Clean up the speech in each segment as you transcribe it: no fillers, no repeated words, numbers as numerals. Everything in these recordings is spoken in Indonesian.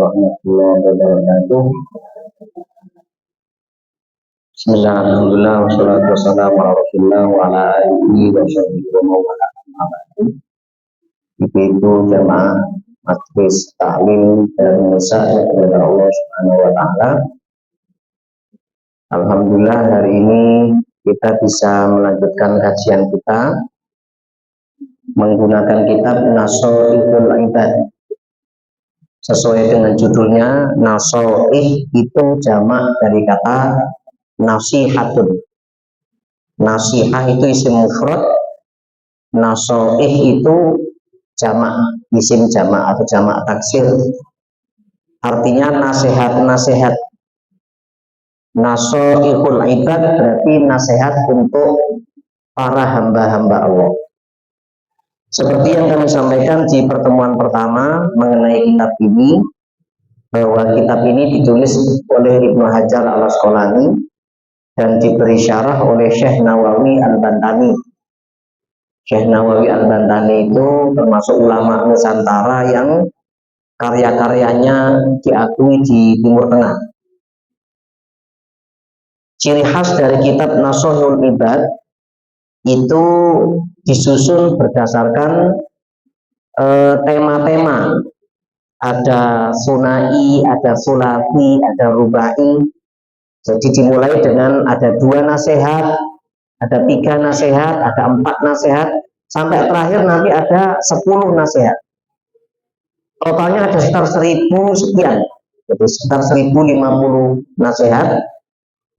warahmatullahi wabarakatuh. Bismillah, alhamdulillah, wassalatu wassalamu ala rasulillah wa ala alihi wa sahbihi wa mawala. Ibu jamaah majlis taklim dan nisa kepada Allah Subhanahu wa taala. Alhamdulillah hari ini kita bisa melanjutkan kajian kita menggunakan kitab Nasoihul Ibad. Sesuai dengan judulnya, nasoih itu jamak dari kata nasihatun. Nasihah itu isim mufrad, nasoih itu jamak, isim jamak atau jamak taksir. Artinya nasihat-nasihat. Nasoihul ibad berarti nasihat untuk para hamba-hamba Allah. Seperti yang kami sampaikan di pertemuan pertama mengenai kitab ini, bahwa kitab ini ditulis oleh Ibnu Hajar al-Asqalani dan diberi syarah oleh Syekh Nawawi al-Bantani. Syekh Nawawi al-Bantani itu termasuk ulama Nusantara yang karya-karyanya diakui di Timur Tengah. Ciri khas dari kitab Nasoihul Ibad itu disusun berdasarkan tema-tema. Ada sunai, ada sulati, ada rubai. Jadi dimulai dengan ada 2 nasihat, ada 3 nasihat, ada 4 nasihat, sampai terakhir nanti ada 10 nasihat. Totalnya ada sekitar 1000 sekian, jadi sekitar 1050 nasihat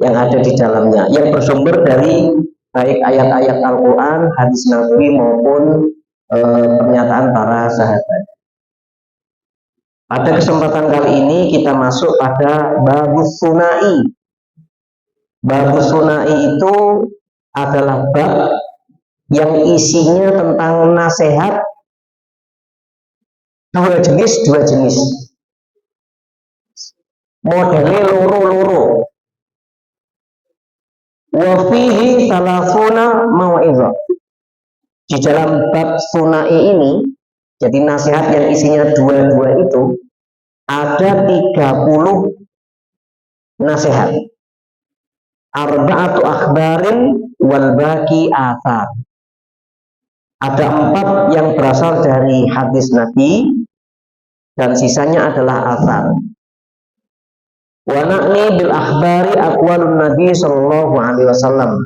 yang ada di dalamnya, yang bersumber dari baik ayat-ayat Al-Quran, hadis Nabi maupun pernyataan para sahabat. Pada kesempatan kali ini kita masuk pada babus sunai. Babus sunai itu adalah bab yang isinya tentang nasihat dua jenis. Modelnya loro-loro. Wafihi salafuna mau'izah. Di dalam bab sunai ini, jadi nasihat yang isinya 2 itu, ada 30 nasihat. Arba'atu akhbarin wal baqi athar. Ada 4 yang berasal dari hadis Nabi dan sisanya adalah athar. Wa na'ni bil akhbari aqwalun Nabi sallallahu alaihi wasallam.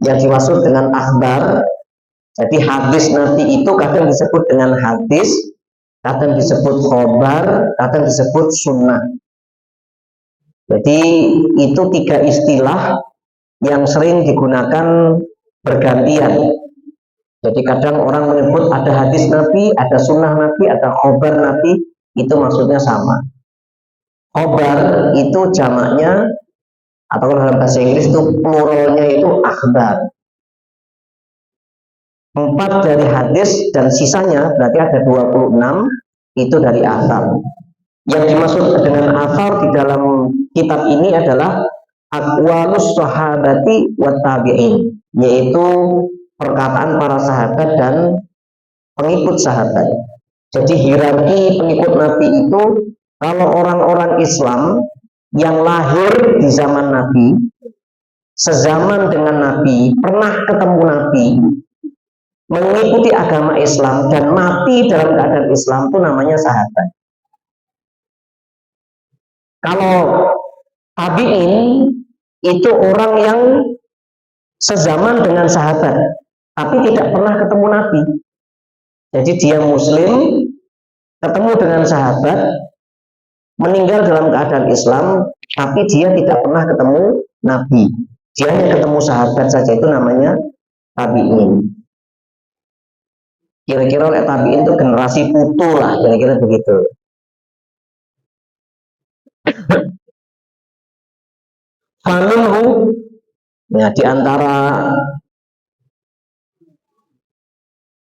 Yang dimaksud dengan akhbar, jadi hadis Nabi itu kadang disebut dengan hadis, kadang disebut khobar, kadang disebut sunnah. Jadi itu 3 istilah yang sering digunakan bergantian. Jadi kadang orang menyebut ada hadis Nabi, ada sunnah Nabi, ada khobar Nabi, itu maksudnya sama. Khobar itu jamaknya, atau dalam bahasa Inggris itu pluralnya itu akhbar. 4 dari hadis dan sisanya berarti ada 26 itu dari athar. Yang dimaksud dengan athar di dalam kitab ini adalah aqwalus sahabati wat tabi'in, yaitu perkataan para sahabat dan pengikut sahabat. Jadi hierarki pengikut Nabi itu, kalau orang-orang Islam yang lahir di zaman Nabi, sezaman dengan Nabi, pernah ketemu Nabi, mengikuti agama Islam dan mati dalam keadaan Islam, itu namanya sahabat. Kalau tabi'in itu orang yang sezaman dengan sahabat tapi tidak pernah ketemu Nabi. Jadi dia muslim, ketemu dengan sahabat, meninggal dalam keadaan Islam, tapi dia tidak pernah ketemu Nabi. Dia hanya ketemu sahabat saja, itu namanya tabi'in. Kira-kira oleh tabi'in itu generasi putu lah, kira-kira begitu. Faminhu, ya, di antara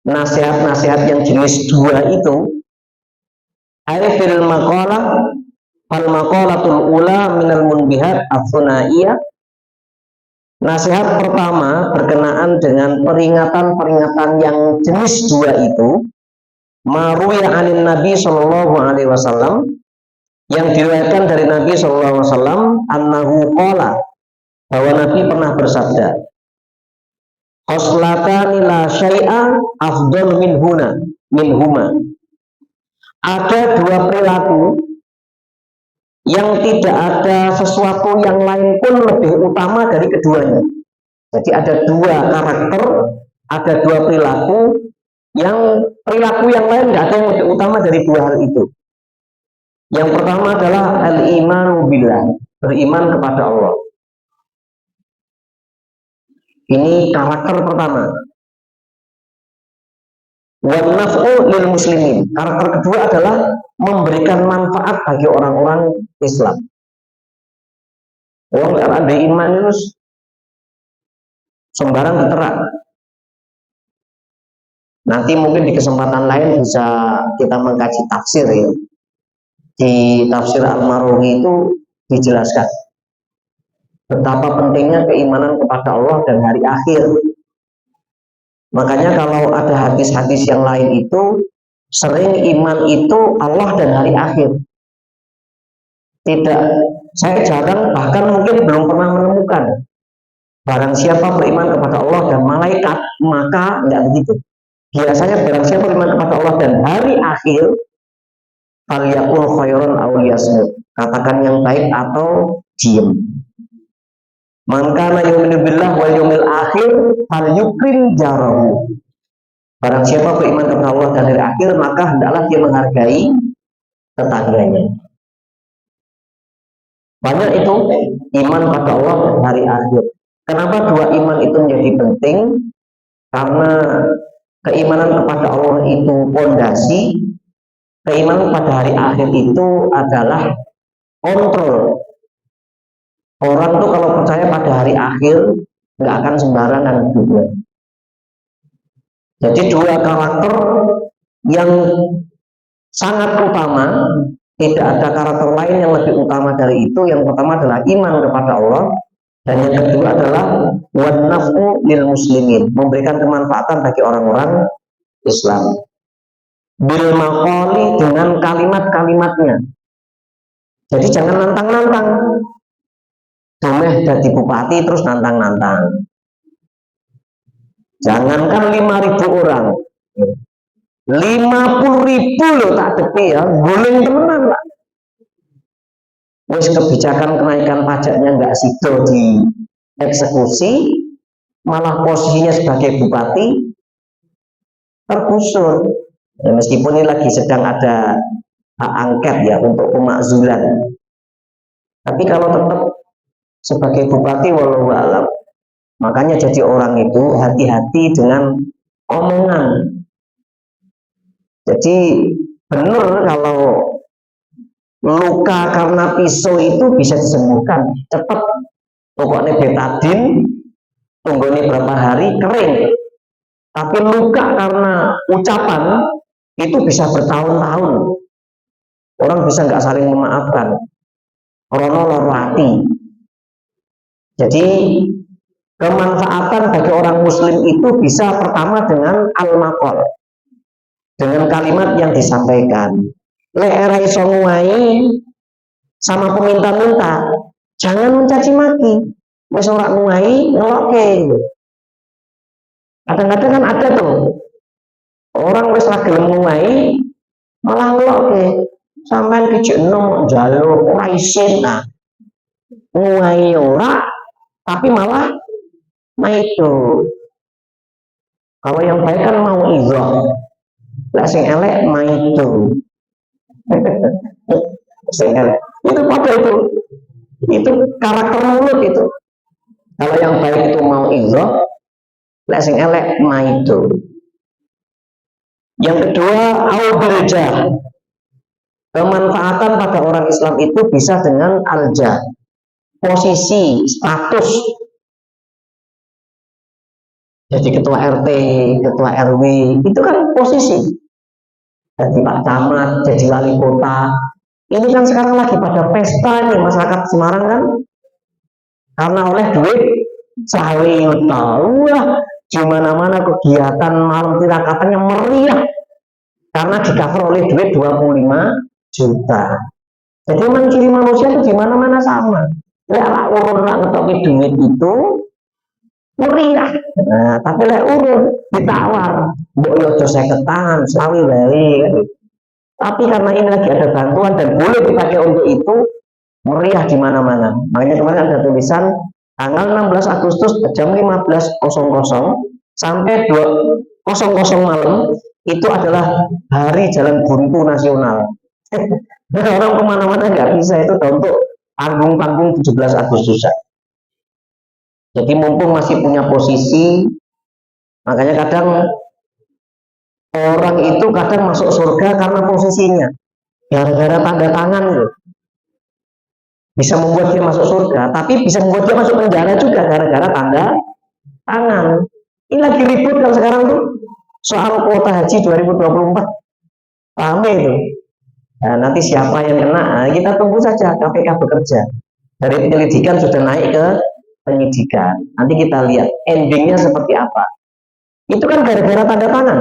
nasihat-nasihat yang jenis 2 itu, arifil maqalah fal maqalatul ula minal munbihat as-sunaiyah. Nasihat pertama berkenaan dengan peringatan-peringatan yang jenis 2 itu, maruya anin Nabi sallallahu alaihi wasallam, Yang diriwayatkan dari Nabi SAW, annahu qala, bahwa Nabi pernah bersabda, khoslatani la syai'a afdal minhuma. Ada dua perilaku yang tidak ada sesuatu yang lain pun lebih utama dari keduanya. Jadi ada dua karakter, ada dua perilaku yang lain nggak ada yang lebih utama dari dua hal itu. Yang pertama adalah al-imanu billah, beriman kepada Allah. Ini karakter pertama. Wan naf'u lil muslimin. Karakter kedua adalah memberikan manfaat bagi orang-orang Islam. Orang yang ada iman itu sembarang diterang. Nanti mungkin di kesempatan lain bisa kita mengkaji tafsir ya. Di tafsir Al-Marughi itu dijelaskan betapa pentingnya keimanan kepada Allah dan hari akhir. Makanya kalau ada hadis-hadis yang lain itu sering iman itu Allah dan hari akhir. Tidak, saya jarang bahkan mungkin belum pernah menemukan barang siapa beriman kepada Allah dan malaikat maka enggak begitu. Biasanya barang siapa beriman kepada Allah dan hari akhir falyaqul khairan aw liyasmut. Katakan yang baik atau diam. Man kana yu'minu billah wal yawmil akhir falyukrim jarahu. Barang siapa beriman kepada Allah dan hari akhir maka hendaklah dia menghargai tetangganya. Banyak itu iman pada Allah dan hari akhir. Kenapa dua iman itu menjadi penting? Karena keimanan kepada Allah itu pondasi, keimanan pada hari akhir itu adalah kontrol. Orang tuh kalau percaya pada hari akhir nggak akan sembarangan juga. Jadi dua karakter yang sangat utama, tidak ada karakter lain yang lebih utama dari itu. Yang pertama adalah iman kepada Allah, dan yang kedua adalah wan naf'u lil muslimin, memberikan kemanfaatan bagi orang-orang Islam. Bil maqali, dengan kalimat-kalimatnya. Jadi jangan nantang-nantang. Domeh jadi bupati terus nantang-nantang. Jangankan 5.000 orang, 50.000 loh tak depi ya, guling temenan lah. Wes kebijakan kenaikan pajaknya nggak sido di eksekusi, malah posisinya sebagai bupati tergusur. Ya, meskipun ini lagi sedang ada hak angket ya untuk pemakzulan, tapi kalau tetap sebagai bupati walau alam, makanya jadi orang itu hati-hati dengan omongan. Jadi benar kalau luka karena pisau itu bisa disembuhkan cepat. Pokoknya betadin, tunggu ini berapa hari kering. Tapi luka karena ucapan itu bisa bertahun-tahun. Orang bisa nggak saling memaafkan. Rono loro hati. Jadi kemanfaatan bagi orang muslim itu bisa pertama dengan al-maqal, dengan kalimat yang disampaikan. Le era iso nguwai sama peminta-minta, jangan mencaci maki. Wis ora nguwai ngeloke. Kadang-kadang kan ada tuh orang wis ra gelem nguwai malah ngeloke. Sampean kicik enom njaluk ora isin. Nah, nguwai ora tapi malah itu. Kalau yang baik kan mau izah, lah sing elek itu. Sing elek itu pada itu karakter mulut itu. Kalau yang baik itu mau izah, lah sing elek itu. Yang kedua, al-darjah. Kemanfaatan pada orang Islam itu bisa dengan al-jah, posisi, status. Jadi ketua RT, ketua RW, itu kan posisi. Jadi Pak Camat, jadi wali kota. Ini kan sekarang lagi pada pesta nih masyarakat Semarang kan. Karena oleh duit sawi tahu lah. Di mana-mana kegiatan malam tirakatannya meriah. Karena di cover oleh duit 25 juta. Jadi memang ciri manusia itu di mana-mana sama. Lek urun nak ngetoki duit itu meriah. Nah, tapi lek urun ditawar, mbok yo aja 50 tangan, sawi wae. Tapi karena ini lagi ada bantuan dan boleh dipakai untuk itu, meriah di mana-mana. Makanya kemarin ada tulisan tanggal 16 Agustus jam 15.00 sampai 2.00 malam itu adalah hari jalan buntu nasional. Orang kemana-mana nggak bisa itu untuk panggung-panggung 17 Agustus. Jadi mumpung masih punya posisi, makanya kadang orang itu kadang masuk surga karena posisinya, gara-gara tanda tangan loh. Bisa membuat dia masuk surga, tapi bisa membuat dia masuk penjara juga gara-gara tanda tangan. Ini lagi ribut kan sekarang tuh soal kuota haji 2024, rame itu. Nah, nanti siapa yang kena, nah, kita tunggu saja KPK bekerja. Dari penyelidikan sudah naik ke penyidikan. Nanti kita lihat endingnya seperti apa. Itu kan gara-gara tanda tangan.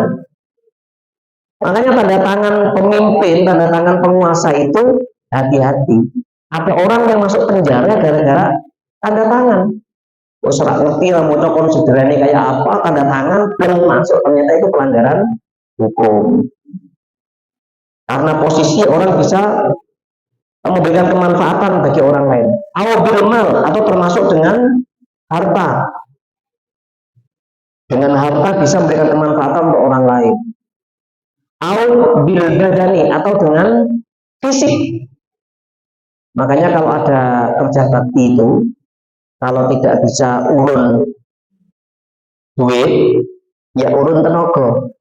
Makanya tanda tangan pemimpin, tanda tangan penguasa itu hati-hati. Ada orang yang masuk penjara gara-gara tanda tangan. Oh, serak ngerti lah mau konsiderannya kayak apa, tanda tangan belum masuk, ternyata itu pelanggaran hukum. Karena posisi orang bisa memberikan kemanfaatan bagi orang lain. Mal atau termasuk dengan harta. Dengan harta bisa memberikan kemanfaatan untuk orang lain. Bil badani atau dengan fisik. Makanya kalau ada kerja bakti itu, kalau tidak bisa urun duit, ya urun tenaga.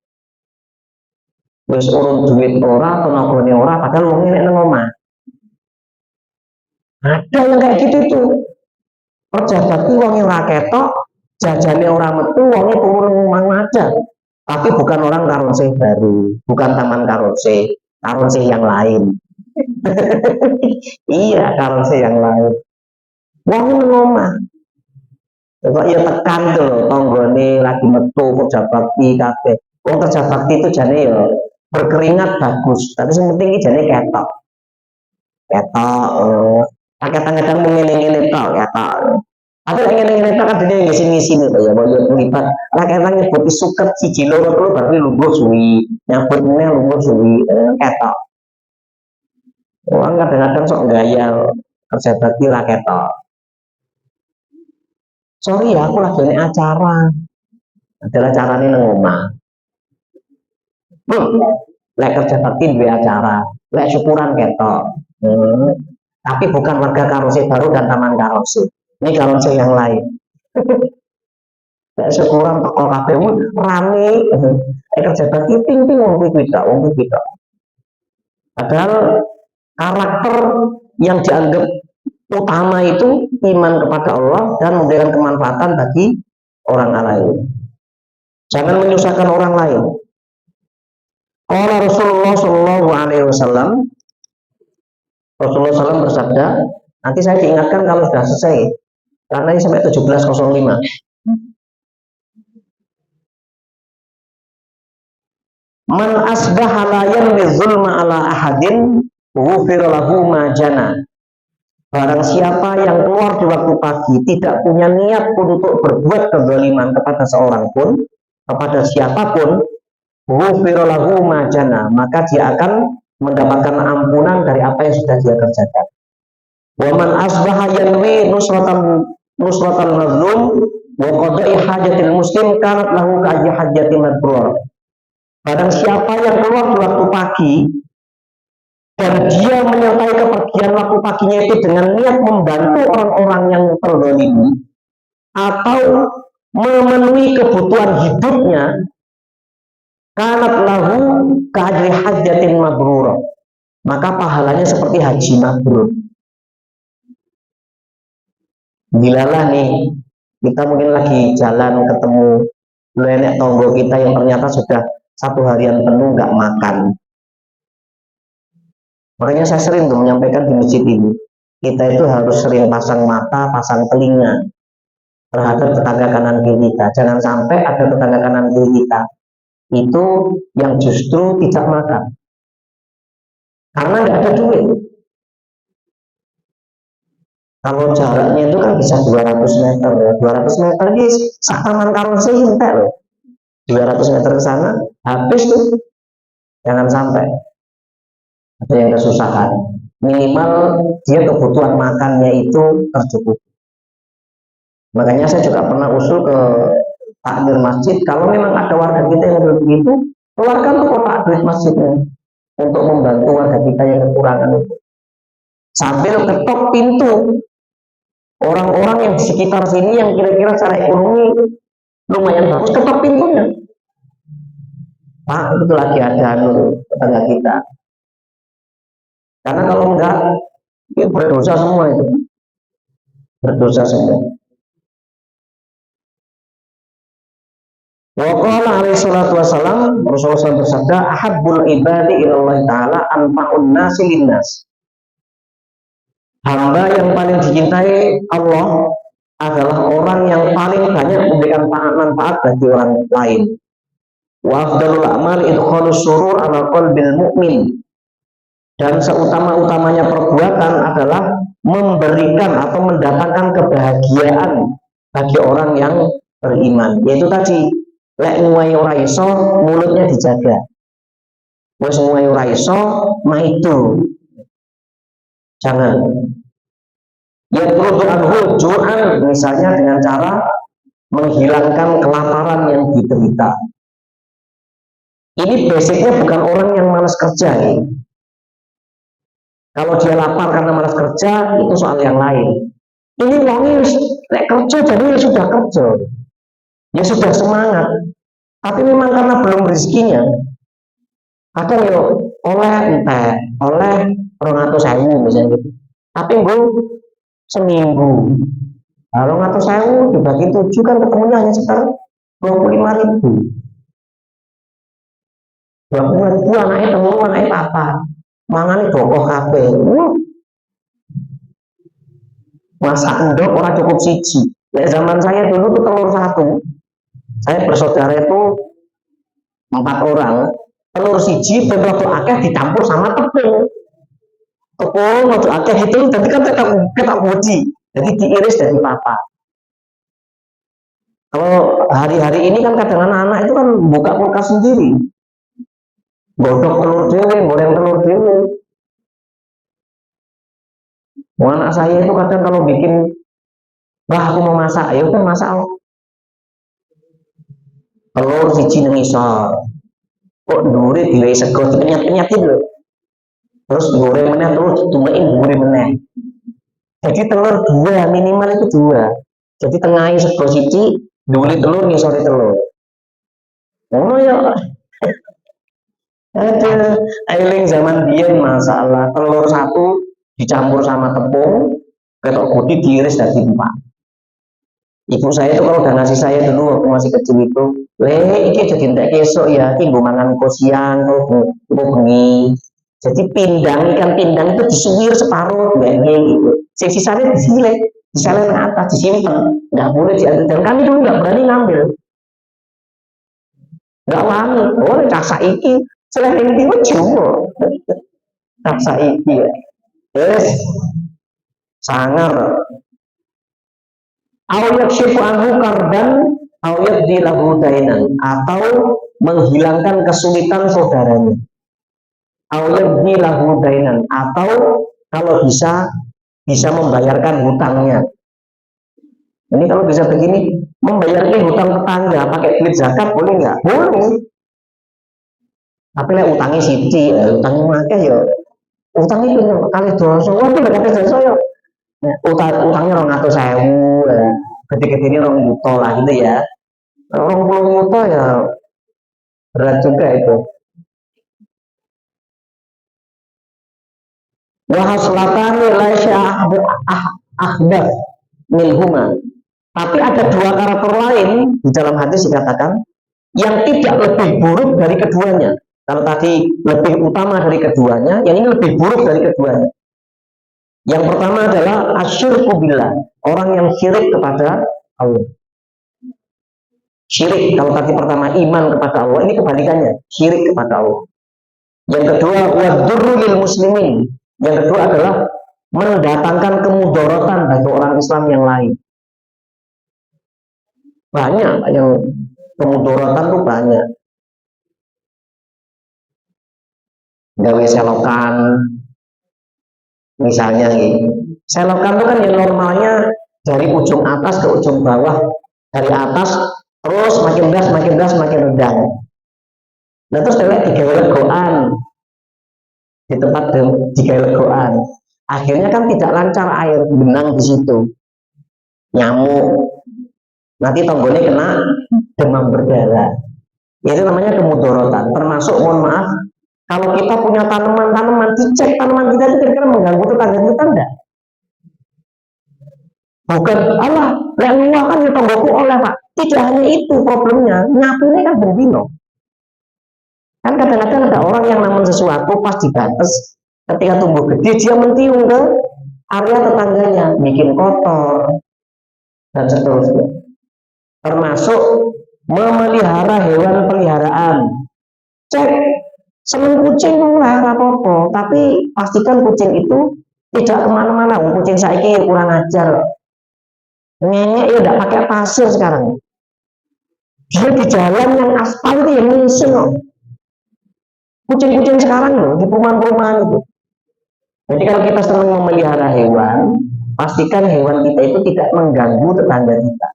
Wis urun duit ora, tenagane ora, padahal wong nek nang omah. Ada yang kayak gitu tuh. Kerja bakti wong ora ketok, jajane ora metu, wonge turun omah aja. Tapi bukan orang Karose baru, bukan taman Karose, Karose yang lain. Iya, Karose yang lain. Wong nang omah. Kok ya tekan tuh tonggone lagi metu kerja bakti kabeh. Wong kerja bakti itu jane ya berkeringat bagus, tapi yang penting ini jane ketok. Ketok, kadang-kadang mengene-ngene tok ketok. Tapi lek ngene-ngene tok kan dene ngisi-ngisi nih ya, mau lipat. Lah kadang nyebut suket siji loro telu berarti lungguh suwi, nyebut meneh lungguh suwi, ketok. Wong kadang-kadang sok gaya kerja bakti ra ketok. Sorry ya, aku lagi ini acara. Adalah caranya nang omah. Lek kerja bakti dua acara, lek syukuran ketok. Tapi bukan warga Karose baru dan taman Karose. Ini Karose yang lain. Lek syukuran teko kabeh rame. Lek kerja bakti ping-ping wong kuwi tok, wong kuwi tok. Padahal karakter yang dianggap utama itu iman kepada Allah dan memberikan kemanfaatan bagi orang lain. Jangan menyusahkan orang lain. Qala Rasulullah Shallallahu Alaihi Wasallam, Rasulullah SAW bersabda, nanti saya diingatkan kalau sudah selesai, karena ini sampai 17.05. Man asbaha la yarmi zulma ala ahadin ghufira lahu ma jana. Barang siapa yang keluar di waktu pagi tidak punya niat untuk berbuat kezaliman kepada seorang pun, kepada siapapun, ghufira lahu ma jana, maka dia akan mendapatkan ampunan dari apa yang sudah dia kerjakan. Wa man asbaha yanwi nusratan mazlum wa qada'i hajatil muslim kanat lahu ka'ajri hajati madbrur. Barang siapa yang keluar di waktu pagi dan dia menyertai kepergian waktu paginya itu dengan niat membantu orang-orang yang terzalimi atau memenuhi kebutuhan hidupnya, kanat lahu ka'ajri hajatin mabrur, maka pahalanya seperti haji mabrur. Bilalah nih, kita mungkin lagi jalan ketemu nenek tonggo kita yang ternyata sudah satu harian penuh nggak makan. Makanya saya sering tuh menyampaikan di masjid ini, kita itu harus sering pasang mata, pasang telinga terhadap tetangga kanan kiri kita. Jangan sampai ada tetangga kanan kiri kita itu yang justru tidak makan karena nggak ada duit. Kalau jaraknya itu kan bisa 200 meter ya. 200 meter ini sak taman karo entek loh. 200 meter ke sana habis tuh. Jangan sampai ada yang kesusahan. Minimal dia kebutuhan makannya itu tercukupi. Makanya saya juga pernah usul ke takmir masjid, kalau memang ada warga kita yang begitu, keluarkan kotak duit masjidnya untuk membantu warga kita yang kekurangan itu. Sambil ketok pintu orang-orang yang di sekitar sini yang kira-kira secara ekonomi lumayan bagus, ketok pintunya. Pak, itu lagi ada tetangga kita. Karena kalau enggak, itu berdosa semua itu. Berdosa semua. Wa qala alaihi salatu wasalam, Rasulullah SAW bersabda, ahabbul ibadi ilallah ta'ala anfa'un nasi linnas. Hamba yang paling dicintai Allah adalah orang yang paling banyak memberikan manfaat bagi orang lain. Wa afdalul a'mal idkhalus surur ala qalbil mu'min. Dan seutama-utamanya perbuatan adalah memberikan atau mendatangkan kebahagiaan bagi orang yang beriman. Yaitu tadi, lek nguwai ora iso mulutnya dijaga. Wes nguwai ora iso maido. Jangan. Ya perlu anhu ju'an, misalnya dengan cara menghilangkan kelaparan yang diderita. Ini basicnya bukan orang yang malas kerja ya. Kalau dia lapar karena malas kerja, itu soal yang lain. Ini wongi lek kerja jadi ya sudah kerja. Ya sudah semangat. Tapi memang karena belum rezekinya. Kadang yo oleh entek, oleh 200.000 misalnya gitu. Tapi belum seminggu. Kalau 200.000 dibagi 7 kan ketemunya hanya sekitar 25.000. 25.000 anaknya temu, anaknya papa. Mangan dokoh kabeh. Masak endok orang cukup siji. Ya zaman saya dulu tuh telur satu. Saya bersaudara itu 4 orang. Telur siji berapa akeh dicampur sama tepung. Tepung waktu akeh itu tapi kan ketak bodi. Jadi diiris dari papa. Kalau hari-hari ini kan kadang anak-anak itu kan buka kulkas sendiri. Godok telur dewe, goreng telur dewe. Anak saya itu kadang kalau bikin, wah aku mau masak, ayo kan masak. Telur siji nang isor. Kok dure diwehi sego dipenyat-penyatin lho. Terus goreng meneh terus ditumekin dure meneh. Jadi telur 2 minimal itu 2. Jadi tengahi sego siji, dure telur ngisori telur. Ngono ya. Ada eling zaman biyen masalah telur satu dicampur sama tepung, ketok bodi diiris dari 4. Ibu saya itu kalau udah ngasih saya dulu waktu masih kecil itu, ini jadi entek esok ya, ini gue mangan kok siang, gue bengi. Jadi pindang, ikan pindang itu disuwir separuh, enggak gitu. Sisanya disilek, disalin ke atas, disimpan, nggak boleh diambil. Dan kami dulu nggak berani ngambil, nggak wani. Oh, rasa iki selain itu cuma rasa iki ya. Yes, sangar. Awyak syifu anhu kardan, awyak dilahu dainan, atau menghilangkan kesulitan saudaranya. Awyak dilahu dainan, atau kalau bisa membayarkan hutangnya. Ini kalau bisa begini, membayarkan hutang tetangga pakai duit zakat boleh nggak? Boleh. Tapi lah utangnya siji, utangnya makan ya. Utang itu kali dosa, waduh kali dosa ya. Utangnya 200.000, gede-gede ini 2 juta lah gitu ya. 20 juta ya berat juga itu. Wahaslatan laisya ahdath minhuma. Tapi ada 2 karakter lain di dalam hadis dikatakan yang tidak lebih buruk dari keduanya. Kalau tadi lebih utama dari keduanya, yang ini lebih buruk dari keduanya. Yang pertama adalah asyirku billah, orang yang syirik kepada Allah. Syirik, kalau tadi pertama iman kepada Allah, ini kebalikannya, syirik kepada Allah. Yang kedua, wadurru lil muslimin. Yang kedua adalah mendatangkan kemudorotan bagi orang Islam yang lain. Banyak yang kemudorotan tuh banyak. Gawe selokan, misalnya gitu. Selokan itu kan yang normalnya dari ujung atas ke ujung bawah, dari atas terus makin das, makin das, makin rendah. Nah terus digawe legoan di tempat digawe legoan. Akhirnya kan tidak lancar air benang di situ, nyamuk. Nanti tonggolnya kena demam berdarah. Itu namanya kemudorotan. Termasuk mohon maaf, kalau kita punya tanaman-tanaman, dicek tanaman kita itu kira-kira mengganggu tetangga kita enggak? Bukan, Allah, lek luah kan ya tonggoku oleh Pak. Tidak hanya itu problemnya, nyapu ini kan bendino. Kan kadang-kadang ada orang yang namun sesuatu pas dibatas, ketika tumbuh gede dia mentiung ke area tetangganya, bikin kotor dan seterusnya. Termasuk memelihara hewan peliharaan. Cek, seneng kucing lah apa-apa, tapi pastikan kucing itu tidak kemana-mana. Kucing saiki kurang ajar, ngengek ya tidak pakai pasir sekarang. Dia di jalan yang aspal itu yang ngisin loh. Kucing-kucing sekarang loh di perumahan-perumahan itu. Jadi kalau kita senang memelihara hewan, pastikan hewan kita itu tidak mengganggu tetangga kita.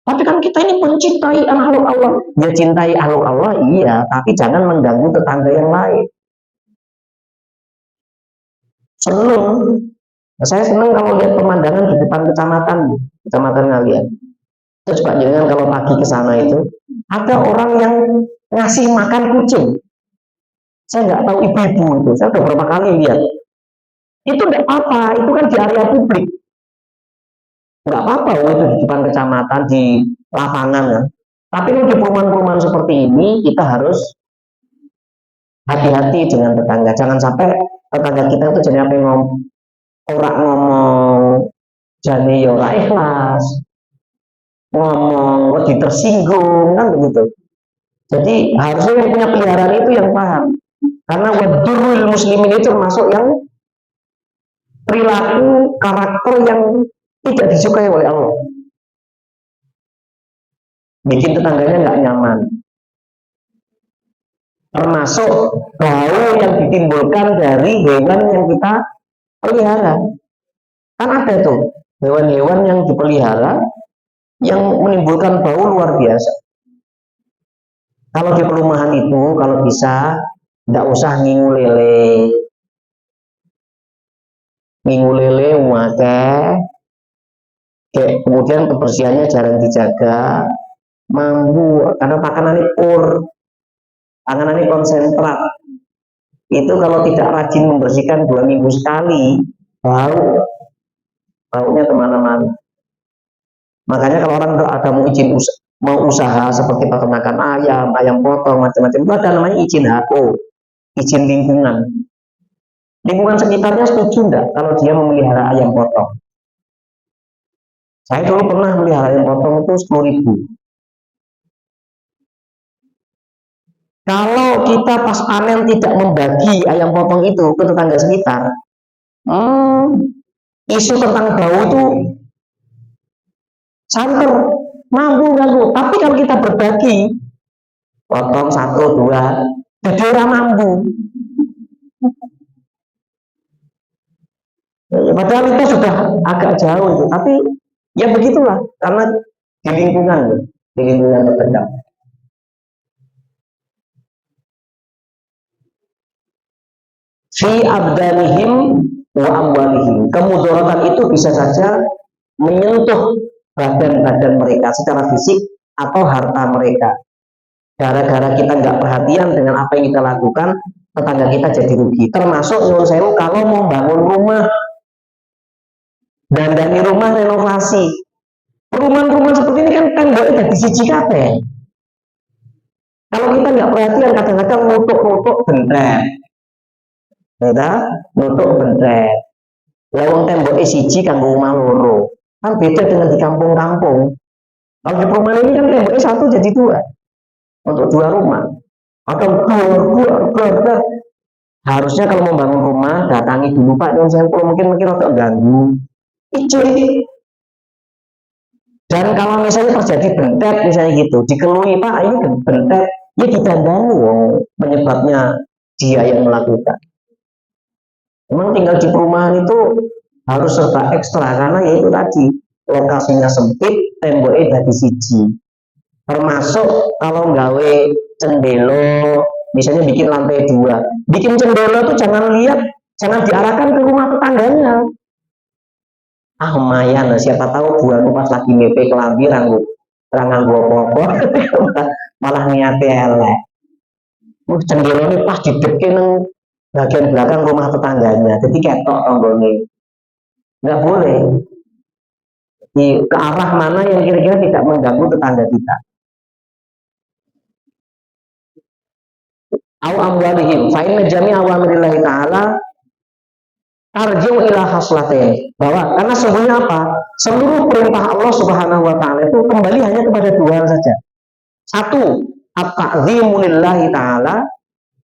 Tapi kan kita ini mencintai makhluk Allah. Ya cintai makhluk Allah, iya, tapi jangan mengganggu tetangga yang lain. Senang. Saya senang kalau lihat pemandangan di depan kecamatan kalian. Terus Pak jangan kalau pagi ke sana itu ada orang yang ngasih makan kucing. Saya nggak tahu ibu-ibu itu. Saya udah beberapa kali lihat. Itu nggak apa-apa. Itu kan di area publik. Nggak apa-apa itu di depan kecamatan, di lapangan ya. Tapi kalau di perumahan-perumahan seperti ini kita harus hati-hati dengan tetangga. Jangan sampai tetangga kita itu jadi apa yang orang ngomong jadi ya ora ikhlas, ngomong kok tersinggung kan begitu. Jadi harusnya yang punya peliharaan itu yang paham. Karena wadurul muslimin itu termasuk yang perilaku karakter yang tidak disukai oleh Allah. Bikin tetangganya nggak nyaman. Termasuk bau yang ditimbulkan dari hewan yang kita pelihara. Kan ada tuh hewan-hewan yang dipelihara yang menimbulkan bau luar biasa. Kalau di perumahan itu kalau bisa tidak usah ngingu lele wakai, kemudian kebersihannya jarang dijaga, mambu karena pakanannya pakanannya konsentrat. Itu kalau tidak rajin membersihkan 2 minggu sekali, baunya kemana-mana. Makanya kalau orang ada mau usaha seperti peternakan ayam potong, macam-macam, itu ada namanya izin HO, izin lingkungan. Lingkungan sekitarnya setuju enggak kalau dia memelihara ayam potong? Saya dulu pernah melihara ayam potong itu 10.000. Kalau kita pas panen tidak membagi ayam potong itu ke tetangga sekitar, isu tentang bau itu santer, mampu ganggu. Tapi kalau kita berbagi, potong 1, 2, jadi orang mampu. Padahal itu sudah agak jauh itu, tapi ya begitulah karena di lingkungan terdekat. Fi abdanihim wa amwalihim. Kemudorotan itu bisa saja menyentuh badan-badan mereka secara fisik atau harta mereka. Gara-gara kita nggak perhatian dengan apa yang kita lakukan, tetangga kita jadi rugi. Termasuk nyuwun sewu kalau mau bangun rumah, dandani rumah renovasi. Perumahan-perumahan seperti ini kan temboknya jadi siji kabeh. Kalau kita nggak perhatian, kadang-kadang nutuk bentret. Ya, nutuk bentret. Lawang temboknya siji kanggo omah loro. Kan beda dengan di kampung-kampung. Kalau di perumahan ini kan temboknya 1 jadi 2 untuk 2 rumah. Atau gor. Harusnya kalau membangun rumah datangi ditangi dulu Pak, dan saya mungkin rada ganggu. Ijo ini. Dan kalau misalnya terjadi bentet misalnya gitu, dikelui Pak, ini bentet, ya ditandani penyebabnya dia yang melakukan. Memang tinggal di perumahan itu harus serba ekstra karena ya itu tadi lokasinya sempit, temboknya dari siji. Termasuk kalau nggawe cendelo, misalnya bikin lantai 2, bikin cendelo tuh jangan diarahkan ke rumah tetangganya. Lumayan, siapa tahu buahku pas lagi ngepe kelambi ranggu apa-apa, malah niatnya elek. Cendelo ini pas didekin bagian belakang rumah tetangganya, jadi ketok tonggolnya. Nggak boleh. Ke arah mana yang kira-kira tidak mengganggu tetangga kita. Au amwalihim fa inna jami'a awamirillahi ta'ala tarji'u ila haslatain, bahwa karena sebenarnya apa? Seluruh perintah Allah Subhanahu wa taala itu kembali hanya kepada dua saja. Satu, at-ta'zimu lillahi ta'ala.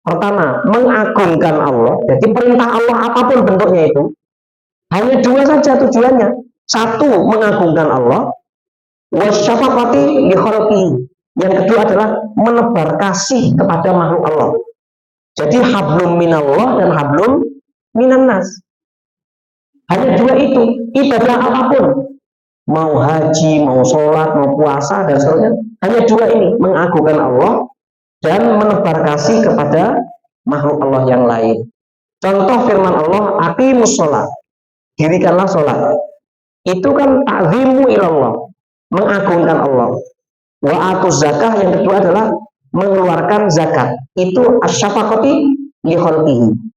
Pertama, mengagungkan Allah. Jadi perintah Allah apapun bentuknya itu hanya dua saja tujuannya. Satu, mengagungkan Allah. Wasyafaqati li khalqihi. Yang kedua adalah menebar kasih kepada makhluk Allah. Jadi hablum minallah dan hablum minannas. Hanya dua itu, ibadah apapun, mau haji, mau sholat, mau puasa dan seterusnya, hanya dua ini, mengagungkan Allah dan menebar kasih kepada makhluk Allah yang lain. Contoh firman Allah, aqimus sholat, dirikanlah sholat. Itu kan ta'zimu ilallah, mengagungkan Allah. Wa atuz zakah, yang kedua adalah mengeluarkan zakat. Itu asyafaqati li khalqihi.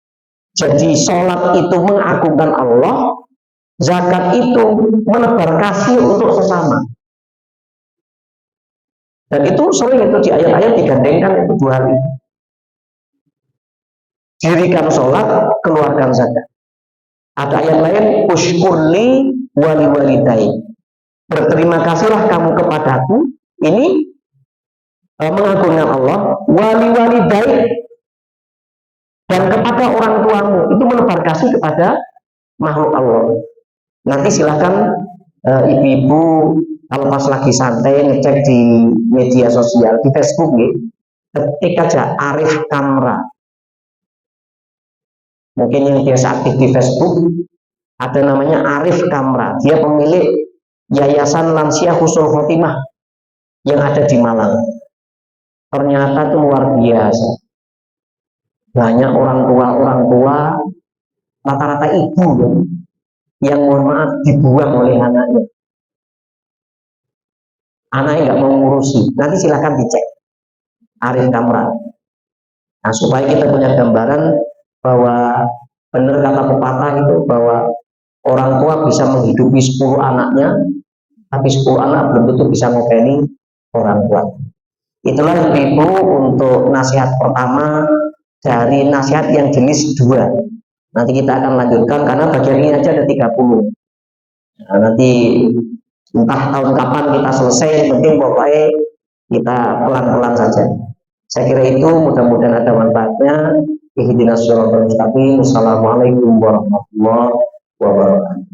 Jadi sholat itu mengagungkan Allah, zakat itu menebar kasih untuk sesama. Dan itu sering itu di ayat-ayat digandengkan itu dua hal itu. Dirikan sholat, keluarkan zakat. Ada ayat lain, ushkurli wali walidai. Berterima kasihlah kamu kepadaku. Ini mengagungkan Allah, wali walidai, dan kepada orang tuamu. Itu menebar kasih kepada makhluk Allah. Nanti silahkan ibu-ibu kalau pas lagi santai ngecek di media sosial, di Facebook nih, ketik aja Arif Kamra. Mungkin yang biasa aktif di Facebook ada namanya Arif Kamra. Dia pemilik Yayasan Lansia Husnul Khotimah yang ada di Malang. Ternyata itu luar biasa. Banyak orang tua rata-rata ibu yang mohon maaf dibuang oleh anaknya. Anaknya nggak mau ngurusi. Nanti silahkan dicek Arif Kamra. Nah, supaya kita punya gambaran bahwa benar kata pepatah itu bahwa orang tua bisa menghidupi 10 anaknya, tapi 10 anak belum tentu bisa ngopeni orang tua. Itulah ibu untuk nasihat pertama dari nasihat yang jenis 2. Nanti kita akan lanjutkan karena bagian ini aja ada 30. Nah, nanti entah tahun kapan kita selesai, penting pokoknya kita pelan-pelan saja. Saya kira itu, mudah-mudahan ada manfaatnya. Ihdinas siratal mustaqim. Wassalamualaikum warahmatullahi wabarakatuh.